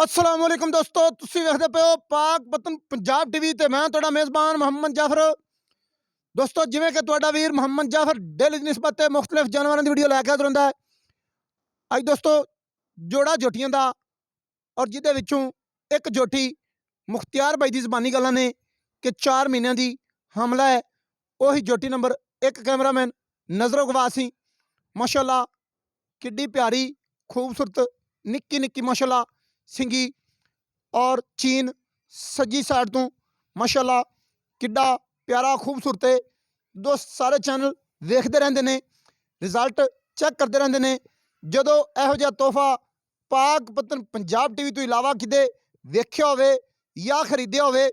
अस्सलाम वालेकुम दोस्तों, ਤੁਸੀਂ ਵੇਖਦੇ ਪਏ ਹੋ ਪਾਕ ਵਤਨ ਪੰਜਾਬ ਟੀਵੀ ਤੇ ਮੈਂ ਤੁਹਾਡਾ ਮੇਜ਼ਬਾਨ ਮੁਹੰਮਦ ਜਾਫਰ। ਦੋਸਤੋ, ਜਿਵੇਂ ਕਿ ਤੁਹਾਡਾ ਵੀਰ ਮੁਹੰਮਦ ਜਾਫਰ ਡੇਲੀ ਦੀ ਨਿਸਬਤ ਤੇ ਮੁxtਲਿਫ ਜਾਨਵਰਾਂ ਦੀ ਵੀਡੀਓ ਲੈ ਕੇ ਹਾਜ਼ਰ ਹੁੰਦਾ ਹੈ। ਅੱਜ ਦੋਸਤੋ ਜੋੜਾ ਜੋਟੀਆਂ ਦਾ ਔਰ ਜਿਹਦੇ ਵਿੱਚੋਂ ਇੱਕ ਜੋਟੀ ਮੁਖਤਿਆਰ ਬਾਈ ਦੀ ਜ਼ਬਾਨੀ ਗੱਲਾਂ ਨੇ ਕਿ 4 ਮਹੀਨਿਆਂ ਦੀ ਹਮਲਾ ਹੈ। ਉਹੀ ਜੋਟੀ ਨੰਬਰ 1 कैमरामैन नज़रों गवासी माशाअल्लाह किड्डी प्यारी खूबसूरत निक्की निक्की माशाअल्लाह सिंगी और चीन सज्जी साइड तो माशाअल्लाह किड्डा प्यारा खूबसूरत है। दोस्त सारे चैनल वेखते रहते हैं, रिजल्ट चैक करते रहते हैं। जदों इहो जिहा तोहफा पाक पतन पंजाब टीवी तो इलावा किते वेख्या होवे या खरीदया होवे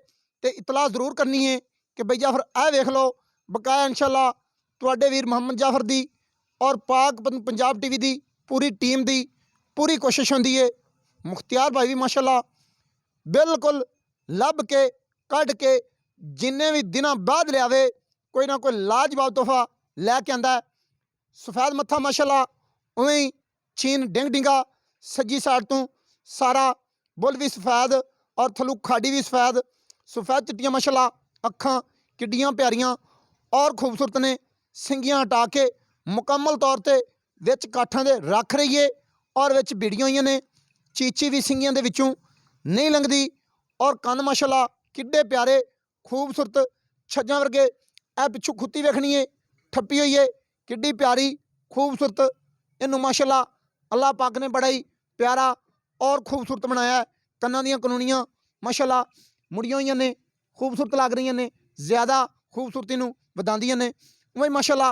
ते इतला जरूर करनी है कि बई जाफर ए वेख लो। बकाया इंशाअल्लाह तुहाडे वीर मुहम्मद जाफर दी और पाक पंजाब टीवी दी पूरी टीम दी पूरी कोशिश होंदी है। मुख्तियार भाई भी माशाअल्लाह बिल्कुल लभ के कढ़ के जिन्ने भी दिनों बाद लियावे कोई ना कोई लाजवाब तोहफा लैके आंदा है। सफेद मत्था माशाअल्लाह उवें ही चीन डिंग डिंगा सज्जी साइड तो सारा बुल भी सफेद और थलू खाड़ी भी सफेद सफेद चिट्टियां माशाअल्लाह अखां किड्डियां प्यारियां और खूबसूरत ने। सिंगियां हटा के मुकम्मल तौर पर विच काठां दे रख रही है और विच बीड़ियां हुई ने। चीची भी सिंगियां दे विचों नहीं लंघदी और कन माशाअल्लाह किड्डे प्यारे खूबसूरत छज्जां वर्गे। ए पिछू खुत्ती वेखनी है ठप्पी हुई है किड्डी प्यारी खूबसूरत। इनू माशाअल्लाह अल्लाह पाक ने बड़ा ही प्यारा और खूबसूरत बनाया है। कन्नां दियां कनूनियां माशाअल्लाह मुड़ियां हुई ने खूबसूरत लग रही ने, ज़्यादा खूबसूरती नूं वधांदियां ने। उवें माशाअल्लाह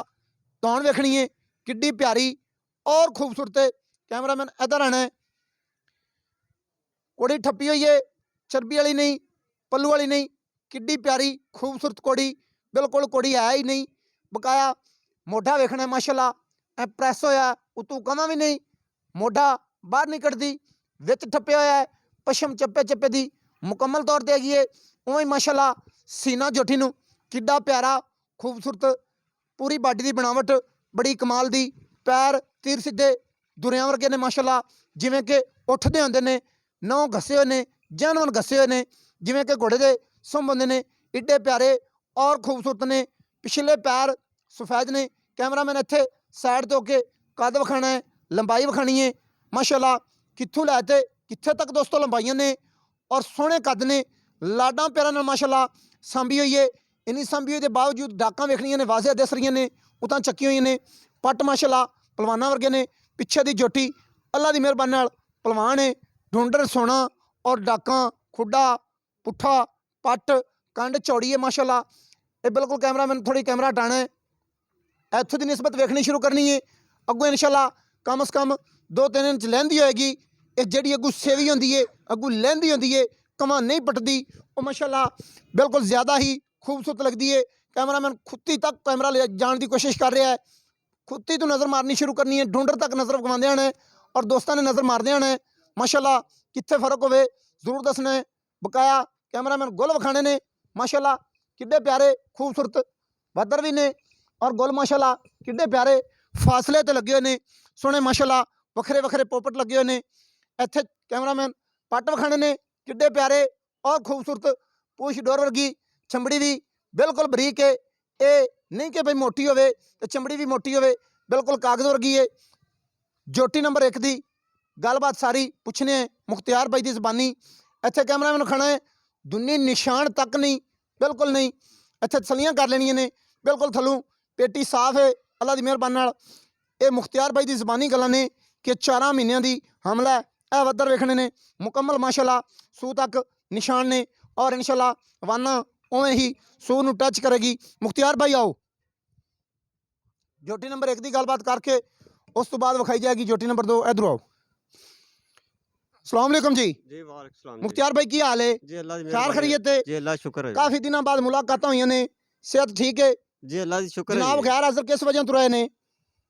तौण वेखनी है किड्डी प्यारी और खूबसूरत है। कैमरामैन इधर आना है। कोड़ी ठप्पी हुई है, चर्बी वाली नहीं, पल्लू वाली नहीं, किड्डी प्यारी खूबसूरत कोड़ी, बिल्कुल कोड़ी है ही नहीं। बकाया मोढा वेखना है माशाअल्लाह ए प्रैस होया, उतों कमा भी नहीं, मोढा बाहर नहीं कटदी, विच ठप्पिया होया है, पछम चप्पे चप्पे दी मुकम्मल तौर पर हैगी है। उवें माशाअल्लाह सीना जोठी नूं किड्डा प्यारा खूबसूरत पूरी बाडी की बनावट बड़ी कमाल दी। पैर तीर सीधे दुरियां वर्गे ने माशाअल्लाह, जिवें कि उठते होंदे ने, नौ घसे हुए ने, जानवर घसे हुए ने, जिवें कि घोड़े के सुंभ होंदे ने। इड्डे प्यारे और खूबसूरत ने। पिछले पैर सफेद ने। कैमरामैन इत्थे साइड तो होके कद विखाना है, लंबाई विखानी है माशाअल्लाह कित्थों लैते कित्थे तक दोस्तों लंबाइयां ने और सोहणे कद ने। लाडां प्यारां नाल माशाअल्लाह सांभी हुई है। इन्नी सांभी हुई के बावजूद डाकां वेखनियां ने वाज़े दिस रही ने, उतां चक्की हुई ने। पट माशाअल्लाह पलवाना वर्गे ने। पिछे दी जोटी अल्लाह की मेहरबानी नाल पलवान है। ढूंढर सोना और डाकां खुड्डा पुट्ठा पट कंड चौड़ी है माशाअल्लाह। ये बिल्कुल कैमरामैन थोड़ी कैमरा हटाना है, इत्थों की निस्बत वेखनी शुरू करनी है। अगों इंशाअल्लाह कम से कम 2-3 इंच लैंदी होएगी। ये जिहड़ी अगू सेवी होंदी है, अगू लैंदी होंदी है, कमा नहीं पटदी, वो माशाअल्लाह बिल्कुल ज़्यादा ही खूबसूरत लगती है। कैमरामैन खुत्ती तक कैमरा ले जाने की कोशिश कर रहा है। खुत्ती तो नज़र मारनी शुरू करनी है, ढूंढर तक नज़र घुमाते आना है और दोस्तों ने नज़र मारते आना है माशाअल्लाह। कित्थे फर्क होवे जरूर दसना है। बकाया कैमरामैन गुल विखाने ने माशाअल्लाह किड्डे प्यारे खूबसूरत बदर भी ने और गुल माशाअल्लाह किड्डे प्यारे फासले ते लगे हुए ने। सोहणे माशाअल्लाह वखरे वखरे पोपट लगे हुए ने। इत्थे कैमरामैन पट विखाने ने किड्डे प्यारे और खूबसूरत। पूछ डोर वर्गी, चमड़ी भी बिल्कुल बरीक है। ये नहीं कि भाई मोटी होवे ते चमड़ी भी मोटी होवे, बिल्कुल कागज़ वर्गी है। जोटी नंबर 1 की गलबात सारी पुछने हैं मुख्तियार भाई की जबानी। इत्थे कैमरामैन खाना है दुनी निशान तक नहीं, बिल्कुल नहीं। इत्थे तसलियां कर लेनियां ने, बिल्कुल थलू पेटी साफ है अल्लाह की मेहरबानी नाल। ये मुख्तियार भाई की जबानी गल्लां ने कि 4 महीनों की हमला है। यह वधर वेखने ने मुकम्मल माशाअल्लाह सूह तक निशान ने और इंशाअल्लाह वाना उवें ही सूह नूं टच करेगी। मुख्तियार भाई आओ, जोटी नंबर 1 की गलबात करके उस तो बाद विखाई जाएगी जोटी नंबर 2। इधर आओ। अस्सलाम वालेकुम जी। जी वालेकुम सलाम मुख्तियार भाई की हाल है? जी अल्लाह दी खैर मेहरबानी खैरियत है? जी अल्लाह शुक्र है काफ़ी दिनों बाद मुलाकात हुई ने, सेहत ठीक है? जी अल्लाह दी शुक्र है जनाब जी। खैर हाज़र किस वजह तुराए ने?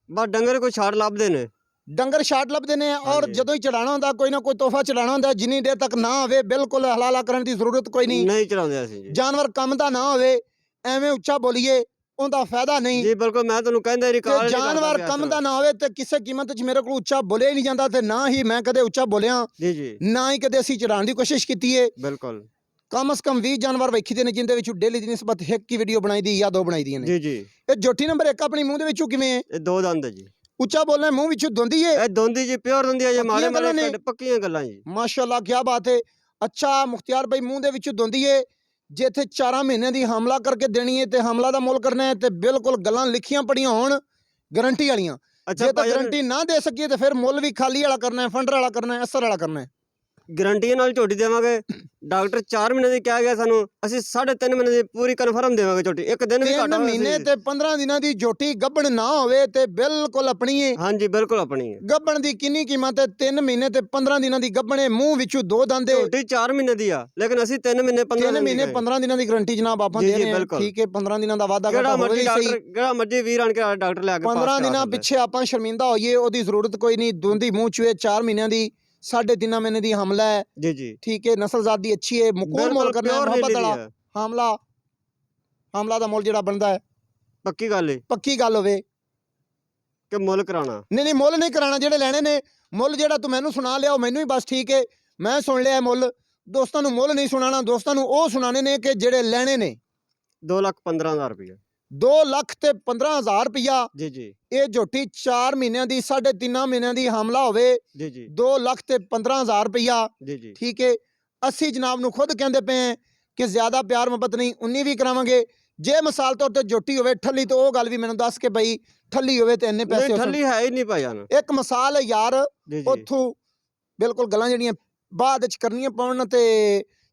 बस डंगर को छाड़ लभदे ने। डंगर शाट लभदे ने हाँ और जी। जदों ही चढ़ाना होंदा कोई ना कोई तोहफा चढ़ाना होंदा, जिन्नी देर तक ना आवे बिल्कुल हलाला करने की जरूरत कोई नहीं। नहीं चढ़ाਉਂਦੇ ਅਸੀਂ जी। जानवर कम दा ना होवे, एवें उच्चा बोलीए ਉਹਦਾ ਫਾਇਦਾ ਨਹੀਂ। ਜੀ ਬਿਲਕੁਲ, ਮੈਂ ਤੁਹਾਨੂੰ ਕਹਿੰਦਾ ਤੇ ਜਾਨਵਰ ਕੰਮ ਦਾ ਨਾ ਹੋਵੇ ਤੇ ਕਿਸੇ ਕੀਮਤ 'ਚ ਮੇਰੇ ਕੋਲ ਉੱਚਾ ਬੋਲਿਆ ਹੀ ਨਹੀਂ ਜਾਂਦਾ, ਤੇ ਨਾ ਹੀ ਮੈਂ ਕਦੇ ਉੱਚਾ ਬੋਲਿਆ, ਜੀ ਜੀ ਨਾ ਹੀ ਕਦੇ ਅਸੀਂ ਚੜਾਉਣ ਦੀ ਕੋਸ਼ਿਸ਼ ਕੀਤੀ ਏ। ਬਿਲਕੁਲ ਕਮ ਸੇ ਕਮ 20 ਜਾਨਵਰ ਵੇਖੀ ਦੇ ਨੇ, ਜਿੰਦੇ ਵਿੱਚੋਂ ਡੇਲੀ ਦੀ ਨਿਸਬਤ ਇੱਕ ਹੀ ਵੀਡੀਓ ਬਣਾਈ ਦੀ ਜਾਂ 2 ਬਣਾਈ ਦੀਆਂ ਨੇ। ਜੀ ਜੀ। ਇਹ ਜੋਟੀ ਨੰਬਰ 1 ਆਪਣੀ ਮੂੰਹ ਦੇ ਵਿੱਚੋਂ ਕਿਵੇਂ ਹੈ? ਇਹ 2 ਦੰਦ ਹੈ ਜੀ। ਉੱਚਾ ਬੋਲਣਾ, ਮੂੰਹ ਵਿੱਚੋਂ ਦੋਂਦੀ ਏ? ਇਹ ਦੋਂਦੀ ਜੀ, ਪਿਓਰ ਦੋਂਦੀ ਹੈ ਜੀ, ਮਾੜੇ ਗੱਲਾਂ ਨੇ। ਮਾੜੇ ਪੱਕੀਆਂ ਗੱਲਾਂ ਜੀ। ਮਾਸ਼ਾਅੱਲਾ, ਕੀ ਬਾਤ ਹੈ। ਅੱਛਾ ਮੁਖਤਿਆਰ ਭਾਈ, ਮੂੰਹ ਦੇ ਵਿੱਚੋਂ ਦੋਂਦੀ ਏ। ਜੇ ਇੱਥੇ 4 ਮਹੀਨਿਆਂ ਦੀ ਹਮਲਾ ਕਰਕੇ ਦੇਣੀ ਹੈ ਤੇ ਹਮਲਾ ਦਾ ਮੁੱਲ ਕਰਨਾ ਹੈ, ਤੇ ਬਿਲਕੁਲ ਗੱਲਾਂ ਲਿਖੀਆਂ ਪੜੀਆਂ ਹੋਣ ਗਰੰਟੀ ਵਾਲੀਆਂ। ਅੱਛਾ ਜੇ ਤਾਂ ਭਾਈਜਾਨ, ਗਰੰਟੀ ਨਾ ਦੇ ਸਕੀਏ ਤੇ ਫਿਰ ਮੁੱਲ ਵੀ ਖਾਲੀ ਵਾਲਾ ਕਰਨਾ ਹੈ, ਫੰਡਰ ਵਾਲਾ ਕਰਨਾ ਹੈ, ਅਸਰ ਵਾਲਾ ਕਰਨਾ ਹੈ। ਗਰੰਟੀ ਨਾਲ ਝੋਟੀ ਦੇਵਾਂਗੇ। ਡਾਕਟਰ 4 ਮਹੀਨੇ ਦੀ ਕਿਹਾ ਗਿਆ ਸਾਨੂੰ, ਅਸੀਂ 3.5 ਮਹੀਨੇ ਦੀ ਪੂਰੀ ਕਨਫਰਮ ਦੇਵਾਂਗੇ ਝੋਟੀ। ਇੱਕ ਦਿਨ ਵੀ 3 ਘੱਟ ਮਹੀਨੇ ਤੇ 15 ਦਿਨਾਂ ਦੀ ਝੋਟੀ ਗੱਭਣ ਨਾ ਹੋਵੇ ਤੇ ਬਿਲਕੁਲ ਆਪਣੀ ਏ। ਹਾਂਜੀ ਬਿਲਕੁਲ ਆਪਣੀ ਹੈ। ਗੱਭਣ ਦੀ ਕਿੰਨੀ ਕੀਮਤ ਹੈ? 3 ਮਹੀਨੇ ਤੇ 15 ਦਿਨਾਂ ਦੀ ਗੱਭਣ ਹੈ, ਮੂੰਹ ਵਿੱਚੋਂ 2 ਦੰਦ ਏ। ਝੋਟੀ 4 ਮਹੀਨੇ ਦੀ ਆ, ਲੇਕਿਨ ਅਸੀਂ 3 ਮਹੀਨੇ 15 3 ਮਹੀਨੇ 15 ਦਿਨਾਂ ਦੀ ਗਰੰਟੀ ਜਨਾਬ ਆਪਾਂ ਜੀ, ਦੇ ਜੀ, ਰਹੇ ਹਾਂ। ਬਿਲਕੁਲ। ਠੀਕ ਹੈ, 15 ਦਿਨਾਂ ਦਾ ਵਾਅਦਾ ਕਿਹੜਾ ਕਰਦਾ ਹੋਵੇ ਮਰਜੀ ਵੀ ਸਹੀ। ਡਾਕਟਰ, ਕਿਹੜਾ ਮਰਜੀ ਵੀਰ ਆਣ ਕੇ ਡਾਕਟਰ ਲਿਆ ਕੇ 15 ਦਿਨਾਂ ਪਿੱਛੇ ਆਪਾਂ ਸ਼ਰਮਿੰਦਾ ਹੋਈਏ ਉਹਦੀ ਜ਼ਰੂਰਤ ਕੋਈ ਨਹੀਂ। ਦੋਂਦੀ ਮੂੰਹ ਚੂਏ 4 ਮਹੀਨਿਆਂ ਦੀ, 3.5 ਮਹੀਨੇ ਦੀ ਹਮਲਾ ਹੈ। ਜੀ ਜੀ ਠੀਕ ਹੈ, ਨਸਲਜ਼ਾਤ ਦੀ ਅੱਛੀ ਹੈ, ਮਕੂਲ ਮੁੱਲ ਕਰਨਾ ਹੈ, ਮੁਹੱਬਤ ਵਾਲਾ ਹਮਲਾ ਦਾ ਮੁੱਲ ਜਿਹੜਾ ਬਣਦਾ ਹੈ। ਪੱਕੀ ਗੱਲ ਹੈ ਪੱਕੀ ਗੱਲ ਹੋਵੇ ਕਿ ਮੁੱਲ ਕਰਾਣਾ। ਨਹੀਂ ਮੁੱਲ ਨਹੀਂ ਕਰਾਣਾ। ਜਿਹੜੇ ਲੈਣੇ ਨੇ ਮੁੱਲ ਜਿਹੜਾ ਤੂੰ ਮੈਨੂੰ ਸੁਣਾ ਲਿਆ ਉਹ ਮੈਨੂੰ ਹੀ ਬਸ ਠੀਕ ਹੈ, ਮੈਂ ਸੁਣ ਲਿਆ ਮੁੱਲ। ਦੋਸਤਾਂ ਨੂੰ ਮੁੱਲ ਨਹੀਂ ਸੁਣਾਣਾ, ਦੋਸਤਾਂ ਨੂੰ ਉਹ ਸੁਣਾਣੇ ਨੇ ਕਿ ਜਿਹੜੇ ਲੈਣੇ ਨੇ। 2,15,000 ਰੁਪਏ। 2,15,000 ਰੁਪਇਆ। ਜੀ ਜੀ ਇਹ ਝੋਟੀ 4 ਮਹੀਨਿਆਂ ਦੀ, 3.5 ਮਹੀਨਿਆਂ ਦੀ ਹਮਲਾ ਹੋਵੇ, ਜੀ ਜੀ 2,15,000 ਰੁਪਇਆ। ਜੀ ਜੀ ਠੀਕ ਹੈ, ਅਸੀਂ ਜਨਾਬ ਨੂੰ ਖੁਦ ਕਹਿੰਦੇ ਪਏ ਹਾਂ ਕਿ ਜ਼ਿਆਦਾ ਪਿਆਰ ਮੁਹੱਬਤ ਨਹੀਂ, 19 ਵੀ ਕਰਾਵਾਂਗੇ। ਜੇ ਮਿਸਾਲ ਤੌਰ ਤੇ ਝੋਟੀ ਹੋਵੇ ਠੱਲੀ, ਤੇ ਉਹ ਗੱਲ ਵੀ ਮੈਨੂੰ ਦੱਸ ਕੇ ਬਈ ਠੱਲੀ ਹੋਵੇ ਤੇ ਇੰਨੇ ਪੈਸੇ ਨਹੀਂ, ਠੱਲੀ ਹੈ ਹੀ ਨਹੀਂ ਭਾਈਜਾਨ। ਇੱਕ ਮਿਸਾਲ ਹੈ ਯਾਰ, ਜੀ ਜੀ ਉੱਥੋਂ ਬਿਲਕੁਲ ਗੱਲਾਂ ਜਿਹੜੀਆਂ ਬਾਅਦ ਵਿੱਚ ਕਰਨੀਆਂ ਪਾਉਣ ਤੇ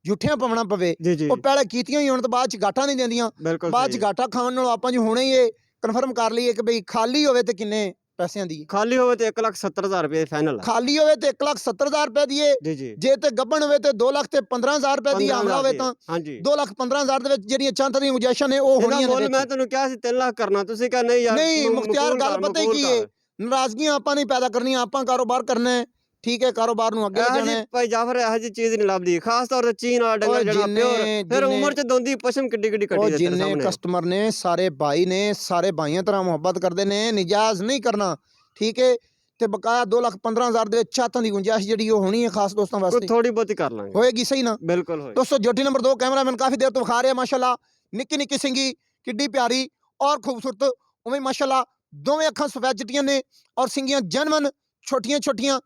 ਝੂਠੀਆਂ ਪਾਉਣਾ ਪਵੇ, ਜੀ ਜੀ ਉਹ ਪਹਿਲੇ ਕੀਤੀਆਂ ਹੀ ਹੋਣ ਤੋਂ ਬਾਅਦ ਚ ਗਾਟਾਂ ਨਹੀਂ ਦਿੰਦੀਆਂ। ਬਿਲਕੁਲ ਬਾਅਦ ਚ ਸਹੀ। ਗਾਟਾ ਖਾਣ ਨਾਲੋਂ ਆਪਾਂ ਜੀ ਹੁਣੇ ਹੀ ਇਹ ਕਨਫਰਮ ਕਰ ਲਈਏ ਕਿ ਬਈ ਖਾਲੀ ਹੋਵੇ ਤੇ ਕਿੰਨੇ ਪੈਸਿਆਂ ਦੀ ਹੈ। ਖਾਲੀ ਹੋਵੇ ਤੇ 1,70,000 ਰੁਪਏ ਫਾਈਨਲ ਹੈ। ਖਾਲੀ ਹੋਵੇ ਤੇ 1,70,000 ਰੁਪਏ ਦੀ ਹੈ। ਜੀ ਜੀ ਜੇ ਤੇ ਗੱਭਣ ਹੋਵੇ ਤੇ 2,15,000 ਰੁਪਏ ਦੀ, ਹਮਲਾ ਹੋਵੇ ਤਾਂ ਹਾਂਜੀ 2,15,000 ਦੇ ਵਿੱਚ ਜਿਹੜੀਆਂ ਚੰਦ ਦੀਆਂ ਗੁੰਜਾਇਸ਼ਾਂ ਨੇ ਉਹ ਇਹਦਾ ਹੋਣੀਆਂ ਮੁੱਲ ਨੇ। ਮੈਂ ਤੁਹਾਨੂੰ ਕਿਹਾ ਸੀ 3 ਲੱਖ ਕਰਨਾ, ਤੁਸੀਂ ਕਿਹਾ ਨਹੀਂ ਯਾਰ। ਨਹੀਂ ਮੁਖਤਿਆਰ, ਗੱਲ ਪਤਾ ਹੀ ਕੀ ਹੈ, ਨਾਰਾਜ਼ਗੀਆਂ ਆਪਾਂ ਨਹੀਂ ਪੈਦਾ ਕਰਨੀਆਂ, ਆਪਾਂ ਕਾਰੋਬਾਰ ਕਰਨਾ ਹੈ। ਠੀਕ ਹੈ, ਕਾਰੋਬਾਰ ਨੂੰ ਅੱਗੇ ਜਾਣਾ ਹੈ। ਭਾਈ ਜਾਫਰ ਇਹੋ ਜਿਹੀ ਚੀਜ਼ ਨਹੀਂ ਲੱਭਦੀ, ਖਾਸ ਤੌਰ ਤੇ ਚੀਨ ਵਾਲਾ ਡੰਗਰ ਜਿਹੜਾ ਪਿਓਰ, ਫਿਰ ਉਮਰ ਚ ਦੋਂਦੀ ਪਸ਼ਮ ਕਿੱਡੀ ਕਿੱਡੀ ਕੱਢੀ ਦੇ ਤੇਰੇ ਜਿੰਨੇ ਸਾਹਮਣੇ। ਕਸਟਮਰ ਨੇ ਸਾਰੇ ਭਾਈ ਨੇ, ਸਾਰੇ ਭਾਈਆਂ ਤਰ੍ਹਾਂ ਮੁਹੱਬਤ ਕਰਦੇ ਨੇ, ਨਿਜਾਜ਼ ਨਹੀਂ ਕਰਨਾ। ਠੀਕ ਹੈ, ਤੇ ਬਕਾਇਆ 2,15,000 ਦੇ ਵਿੱਚ ਚਾਤਾਂ ਦੀ ਗੁੰਜਾਇਸ਼ ਜਿਹੜੀ ਉਹ ਹੋਣੀ ਹੈ ਖਾਸ ਦੋਸਤਾਂ ਵਾਸਤੇ, ਥੋੜੀ ਬਹੁਤੀ ਕਰ ਲਾਂਗੇ, ਹੋਏਗੀ ਸਹੀ ਨਾ? ਬਿਲਕੁਲ ਹੋਏ। ਦੋਸਤੋ ਜੋਟੀ ਨੰਬਰ 2 ਕੈਮਰਾਮੈਨ ਕਾਫੀ ਦੇਰ ਤੋਂ ਵਿਖਾ ਰਿਹਾ, ਮਾਸ਼ਾਅੱਲਾ ਨਿੱਕੀ ਨਿੱਕੀ ਸਿੰਗੀ, ਕਿੱਡੀ ਪਿਆਰੀ ਔਰ ਖੂਬਸੂਰਤ। ਉਵੇਂ ਮਾਸ਼ਾਅੱਲਾ ਦੋਵੇਂ ਅੱਖਾਂ ਸਫੈਦ ਚਿੱਟੀਆਂ ਨੇ ਔਰ ਸਿੰਗੀਆਂ ਜਨਮਨ ਛੋਟੀਆਂ ਛੋਟੀਆਂ।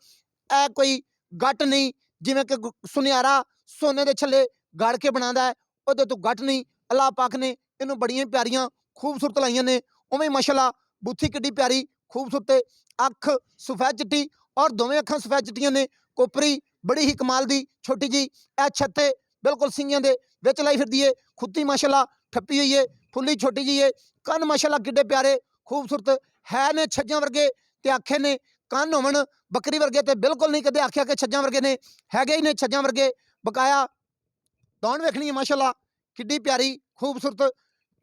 ਇਹ ਕੋਈ ਗੱਟ ਨਹੀਂ ਜਿਵੇਂ ਕਿ ਸੁਨਿਆਰਾ ਸੋਨੇ ਦੇ ਛੱਲੇ ਗੜ ਕੇ ਬਣਾਉਂਦਾ ਹੈ, ਉਹਦੇ ਤੋਂ ਗੱਟ ਨਹੀਂ। ਅੱਲਾਹ ਪਾਕ ਨੇ ਇਹਨੂੰ ਬੜੀਆਂ ਪਿਆਰੀਆਂ ਖੂਬਸੂਰਤ ਲਾਈਆਂ ਨੇ। ਉਵੇਂ ਮਾਸ਼ਾਅੱਲਾ ਬੁੱਥੀ ਕਿੱਡੀ ਪਿਆਰੀ ਖੂਬਸੂਰਤ, ਅੱਖ ਸਫੈਦ ਚਿੱਟੀ ਔਰ ਦੋਵੇਂ ਅੱਖਾਂ ਸਫੈਦ ਚਿੱਟੀਆਂ ਨੇ। ਕੋਪਰੀ ਬੜੀ ਹੀ ਕਮਾਲ ਦੀ ਛੋਟੀ ਜੀ, ਇਹ ਛੱਤੇ ਬਿਲਕੁਲ ਸਿੰਗੀਆਂ ਦੇ ਵਿੱਚ ਲਾਈ ਫਿਰਦੀ ਏ। ਖੁੱਤੀ ਮਾਸ਼ਾਅੱਲਾ ਠੱਪੀ ਹੋਈ ਏ, ਫੁੱਲੀ ਛੋਟੀ ਜੀ ਏ। ਕੰਨ ਮਾਸ਼ਾਅੱਲਾ ਕਿੱਡੇ ਪਿਆਰੇ ਖੂਬਸੂਰਤ ਹੈ ਨੇ, ਛੱਜਾਂ ਵਰਗੇ ਤੇ ਆਖੇ ਨੇ। ਕੰਨ ਹੋਵਣ ਬੱਕਰੀ ਵਰਗੇ ਤੇ ਬਿਲਕੁਲ ਨਹੀਂ ਕਦੇ ਆਖਿਆ ਕਿ ਛੱਜਾਂ ਵਰਗੇ ਨੇ, ਹੈਗੇ ਹੀ ਨੇ ਛੱਜਾਂ ਵਰਗੇ। ਬਕਾਇਆ ਦੌਣ ਵੇਖਣੀ ਹੈ ਮਾਸ਼ਾਅੱਲਾ ਕਿੱਡੀ ਪਿਆਰੀ ਖੂਬਸੂਰਤ।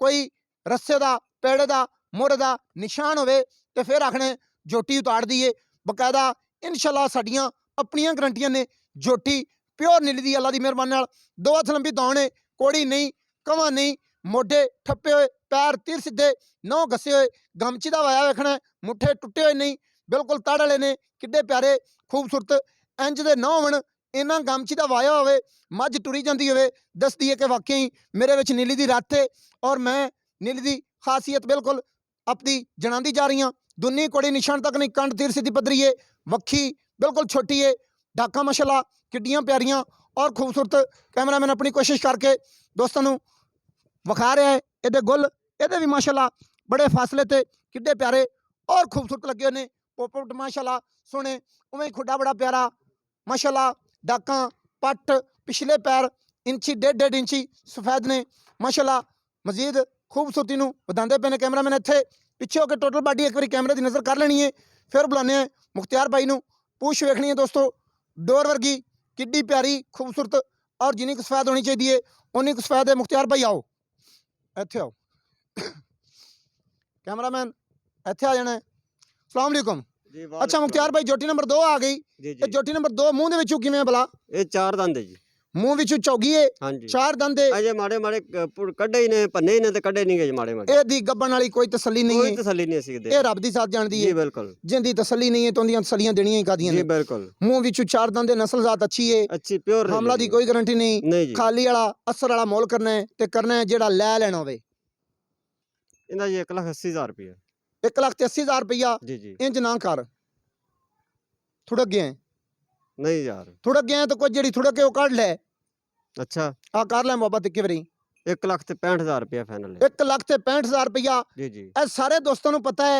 ਕੋਈ ਰੱਸੇ ਦਾ, ਪੇੜੇ ਦਾ, ਮੋਢੇ ਦਾ ਨਿਸ਼ਾਨ ਹੋਵੇ ਤੇ ਫਿਰ ਆਖਣੇ ਝੋਟੀ ਉਤਾੜ ਦਈਏ। ਬਕਾਇਦਾ ਇਨਸ਼ਾਅੱਲਾ ਸਾਡੀਆਂ ਆਪਣੀਆਂ ਗਰੰਟੀਆਂ ਨੇ। ਝੋਟੀ ਪਿਓਰ ਨੀਲੀ ਦੀ, ਅੱਲਾ ਦੀ ਮਿਹਰਬਾਨੀ ਨਾਲ 2 ਹੱਥ ਲੰਬੀ ਦੌਣ ਹੈ, ਕੋੜੀ ਨਹੀਂ, ਕਵਾਂ ਨਹੀਂ, ਮੋਢੇ ਠੱਪੇ ਹੋਏ, ਪੈਰ ਤੀਰ ਸਿੱਧੇ, ਨਹੁੰ ਘਸੇ ਹੋਏ, ਗਮਚੀ ਦਾ ਵਾਇਆ ਵੇਖਣਾ, ਮੁੱਠੇ ਟੁੱਟੇ ਹੋਏ ਨਹੀਂ, ਬਿਲਕੁਲ ਤੜ ਵਾਲੇ ਨੇ, ਕਿੱਡੇ ਪਿਆਰੇ ਖੂਬਸੂਰਤ। ਇੰਜ ਦੇ ਨਾ ਹੋਵਣ, ਇਹਨਾਂ ਗਮਚੀ ਦਾ ਵਾਇਆ ਹੋਵੇ, ਮੱਝ ਟੁਰੀ ਜਾਂਦੀ ਹੋਵੇ, ਦੱਸਦੀ ਹੈ ਕਿ ਵਾਕਈ ਮੇਰੇ ਵਿੱਚ ਨੀਲੀ ਦੀ ਰੱਤ ਹੈ ਔਰ ਮੈਂ ਨੀਲੀ ਦੀ ਖਾਸੀਅਤ ਬਿਲਕੁਲ ਆਪਣੀ ਜਣਾਉਂਦੀ ਜਾ ਰਹੀ ਹਾਂ। ਦੁੰਨੀ ਕੋੜੀ ਨਿਸ਼ਾਨ ਤੱਕ ਨਹੀਂ, ਕੰਡ ਤੀਰ ਸਿੱਧੀ ਪੱਧਰੀ ਏ, ਵੱਖੀ ਬਿਲਕੁਲ ਛੋਟੀ ਏ, ਡਾਕਾਂ ਮਾਸ਼ਾਅੱਲਾ ਕਿੱਡੀਆਂ ਪਿਆਰੀਆਂ ਔਰ ਖੂਬਸੂਰਤ। ਕੈਮਰਾਮੈਨ ਆਪਣੀ ਕੋਸ਼ਿਸ਼ ਕਰਕੇ ਦੋਸਤਾਂ ਨੂੰ ਵਿਖਾ ਰਿਹਾ ਹੈ। ਇਹਦੇ ਗੁੱਲ ਇਹਦੇ ਵੀ ਮਾਸ਼ਾਅੱਲਾ ਬੜੇ ਫਾਸਲੇ ਤੇ ਕਿੱਡੇ ਪਿਆਰੇ ਔਰ ਖੂਬਸੂਰਤ ਲੱਗੇ ਹੋਏ ਨੇ। ਪੋਪਟ ਮਾਸ਼ਾਅੱਲਾ ਸੋਹਣੇ, ਉਵੇਂ ਹੀ ਖੁੱਡਾ ਬੜਾ ਪਿਆਰਾ ਮਾਸ਼ਾਅੱਲਾ। ਡਾਕਾਂ, ਪੱਟ, ਪਿਛਲੇ ਪੈਰ ਇੰਚੀ 1.5 ਇੰਚੀ ਸਫੈਦ ਨੇ ਮਾਸ਼ਾਅੱਲਾ। ਮਜ਼ੀਦ ਖੂਬਸੂਰਤੀ ਨੂੰ ਵਧਾਉਂਦੇ ਪਏ ਨੇ ਕੈਮਰਾਮੈਨ। ਇੱਥੇ ਪਿੱਛੇ ਹੋ ਕੇ ਟੋਟਲ ਬਾਡੀ ਇੱਕ ਵਾਰੀ ਕੈਮਰੇ ਦੀ ਨਜ਼ਰ ਕਰ ਲੈਣੀ ਹੈ, ਫਿਰ ਬੁਲਾਉਂਦੇ ਹਾਂ ਮੁਖਤਿਆਰ ਭਾਈ ਨੂੰ। ਪੂਛ ਵੇਖਣੀ ਹੈ ਦੋਸਤੋ, ਡੋਰ ਵਰਗੀ ਕਿੱਡੀ ਪਿਆਰੀ ਖੂਬਸੂਰਤ ਔਰ ਜਿੰਨੀ ਕੁ ਸਫੈਦ ਹੋਣੀ ਚਾਹੀਦੀ ਹੈ ਉਨੀ ਕੁ ਸਫੈਦ ਹੈ। ਮੁਖਤਿਆਰ ਭਾਈ ਆਓ, ਇੱਥੇ ਆਓ, ਕੈਮਰਾਮੈਨ ਇੱਥੇ ਆ ਜਾਣਾ। ਸਲਾਮ ਅਲੈਕੁਮ। ਅੱਛਾ ਮੁਖਤਿਆਰ ਭਾਈ, ਜੋਟੀ ਨੰਬਰ 2 ਆ ਗਈ। ਜੀ ਇਹ ਜੋਟੀ ਨੰਬਰ 2 ਮੂੰਹ ਦੇ ਵਿੱਚੋਂ ਕਿਵੇਂ ਭਲਾ? ਇਹ 4 ਦੰਦ ਹੈ ਜੀ। ਮੂੰਹ ਵਿੱਚੋਂ ਚੌਗੀਏ ਹਾਂਜੀ ਚਾਰ ਦੰਦੇ ਅਜੇ ਮਾੜੇ ਮਾੜੇ ਕੱਢੇ ਹੀ ਨੇ, ਭੰਨੇ ਹੀ ਨੇ ਤੇ ਕੱਢੇ ਨਹੀਂ ਗਏ ਜੀ ਮਾੜੇ ਮਾੜੇ। ਇਹਦੀ ਗੱਬਣ ਵਾਲੀ ਕੋਈ ਤਸੱਲੀ ਨਹੀਂ ਕੋਈ ਹੈ। ਤਸੱਲੀ ਨਹੀਂ ਅਸੀਂ ਇਹ ਰੱਬ ਦੀ ਜ਼ਾਤ ਜਾਣਦੀ ਜੀ ਹੈ। ਬਿਲਕੁਲ ਜਿੰਦੀ ਤਸੱਲੀ ਨਹੀਂ ਹੈ ਤਾਂ ਉਹਦੀਆਂ ਤਸੱਲੀਆਂ ਦੇਣੀਆਂ ਹੀ ਕਾਦੀਆਂ ਜੀ ਨੇ। ਬਿਲकुल ਮੂੰਹ ਵਿੱਚੋਂ ਚਾਰ ਦੰਦੇ ਨਸਲ ਜ਼ਾਤ ਅੱਛੀ ਹੈ। ਅੱਛੀ ਪਿਓਰ ਮਾਮਲਾ ਦੀ ਕੋਈ ਗਾਰੰਟੀ ਨਹੀਂ। ਨਹੀਂ ਜੀ। ਖਾਲੀ ਵਾਲਾ ਅਸਰ ਵਾਲਾ ਮੋਲ ਕਰਨਾ ਹੈ ਤੇ ਕਰਨਾ ਹੈ ਜਿਹੜਾ ਲੈ ਲੈਣਾ ਹੋਵੇ। ਇਹਦਾ ਜੀ 1,80,000 ਰੁਪਏ 1,80,000 ਰੁਪਇਆ ਜੀ ਜੀ। ਇੰਜ ਨਾ ਕਰ, ਥੋੜਾ ਗਿਆ ਨਹੀਂ ਯਾਰ ਥੋੜਾ ਗਿਆ ਤਾਂ ਕੋਈ ਜਿਹੜੀ ਥੋੜਾ ਕੇ ਉਹ ਕੱਢ ਲੈ। ਅੱਛਾ ਆ ਕਰ ਲੈ ਮੁਹੱਬਤ ਇੱਕ ਵਾਰੀ। 1,65,000 ਰੁਪਏ ਫਾਈਨਲ ਹੈ 1,65,000 ਰੁਪਇਆ। ਜੀ ਜੀ। ਇਹ ਸਾਰੇ ਦੋਸਤਾਂ ਨੂੰ ਪਤਾ ਹੈ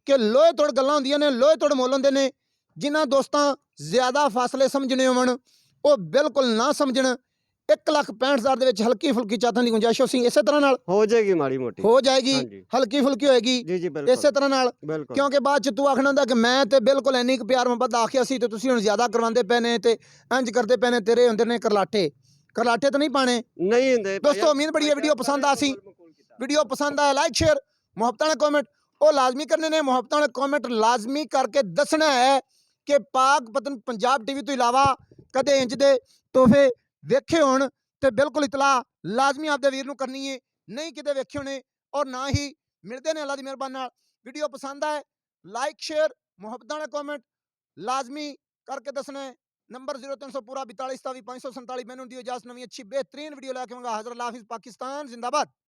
ਕਿ ਲੋਹੇ ਤੋੜ ਗੱਲਾਂ ਹੁੰਦੀਆਂ ਨੇ, ਲੋਹੇ ਤੋੜ ਮੁੱਲ ਹੁੰਦੇ ਨੇ। ਜਿਨ੍ਹਾਂ ਦੋਸਤਾਂ ਜ਼ਿਆਦਾ ਫਾਸਲੇ ਸਮਝਣੇ ਹੋਣ ਉਹ ਬਿਲਕੁਲ ਨਾ ਸਮਝਣ। 1,65,000 ਦੇ ਵਿੱਚ ਹਲਕੀ ਫੁਲਕੀ ਚਾਤਾਂ ਦੀ ਗੁੰਜਾਇਸ਼ ਸੀ, ਇਸੇ ਤਰ੍ਹਾਂ ਨਾਲ ਹੋ ਜਾਏਗੀ ਮਾੜੀ ਮੋਟੀ ਹੋ ਜਾਏਗੀ, ਹਾਂਜੀ ਹਲਕੀ ਫੁਲਕੀ ਹੋਏਗੀ ਜੀ ਜੀ ਬਿਲਕੁਲ ਇਸੇ ਤਰ੍ਹਾਂ ਨਾਲ। ਬਿਲਕੁਲ ਕਿਉਂਕਿ ਬਾਅਦ ਚ ਤੂੰ ਆਖਣਾ ਹੁੰਦਾ ਕਿ ਮੈਂ ਤੇ ਬਿਲਕੁਲ ਇੰਨੀ ਕੁ ਪਿਆਰ ਮੁਹੱਬਤ ਆਖਿਆ ਸੀ ਤੇ ਤੁਸੀਂ ਹੁਣ ਜ਼ਿਆਦਾ ਕਰਵਾਉਂਦੇ ਪਏ ਨੇ ਤੇ ਇੰਜ ਕਰਦੇ ਪਏ ਨੇ, ਤੇਰੇ ਹੁੰਦੇ ਨੇ ਕਰਲਾਟੇ ਤਾਂ ਨਹੀਂ ਪਾਣੇ। ਨਹੀਂ ਹੁੰਦੇ ਦੋਸਤੋ ਉਮੀਦ ਬੜੀ ਹੈ ਵੀਡੀਓ ਪਸੰਦ ਆ ਸੀ। ਵੀਡੀਓ ਪਸੰਦ ਆਇਆ ਲਾਈਕ ਸ਼ੇਅਰ ਮੁਹੱਬਤਾਂ ਨਾਲ ਕਮੈਂਟ ਉਹ ਲਾਜ਼ਮੀ ਕਰਨੇ ਨੇ। ਮੁਹੱਬਤਾਂ ਨਾਲ ਕਮੈਂਟ ਲਾਜ਼ਮੀ ਕਰਕੇ ਦੱਸਣਾ ਹੈ ਕਿ ਪਾਕ ਪਤਨ ਪੰਜਾਬ ਟੀਵੀ ਤੋਂ ਇਲਾਵਾ ਕਦੇ ਇੰਜ ਦੇ ਤੋਹਫੇ ਵੇਖੇ ਹੋਣ ਤੇ ਬਿਲਕੁਲ ਇਤਲਾਹ ਲਾਜ਼ਮੀ ਆਪਦੇ ਵੀਰ ਨੂੰ ਕਰਨੀ ਹੈ। ਨਹੀਂ ਕਿਤੇ ਵੇਖੇ ਹੋਣੇ ਔਰ ਨਾ ਹੀ ਮਿਲਦੇ ਨੇ। ਅੱਲਾ ਦੀ ਮਿਹਰਬਾਨੀ ਨਾਲ ਵੀਡੀਓ ਪਸੰਦ ਆਏ ਲਾਈਕ ਸ਼ੇਅਰ ਮੁਹੱਬਤਾਂ ਨਾਲ ਕਮੈਂਟ ਲਾਜ਼ਮੀ ਕਰਕੇ ਦੱਸਣਾ ਹੈ। ਨੰਬਰ 0300 ਪੂਰਾ 42 27 547। ਮੈਨੂੰ ਦਿਓ ਇਜਾਜ਼ਤ, ਨਵੀਂ ਅੱਛੀ बेहतरीन वीडियो लेके आऊंगा। हज़रत हाफिज़ पाकिस्तान जिंदाबाद।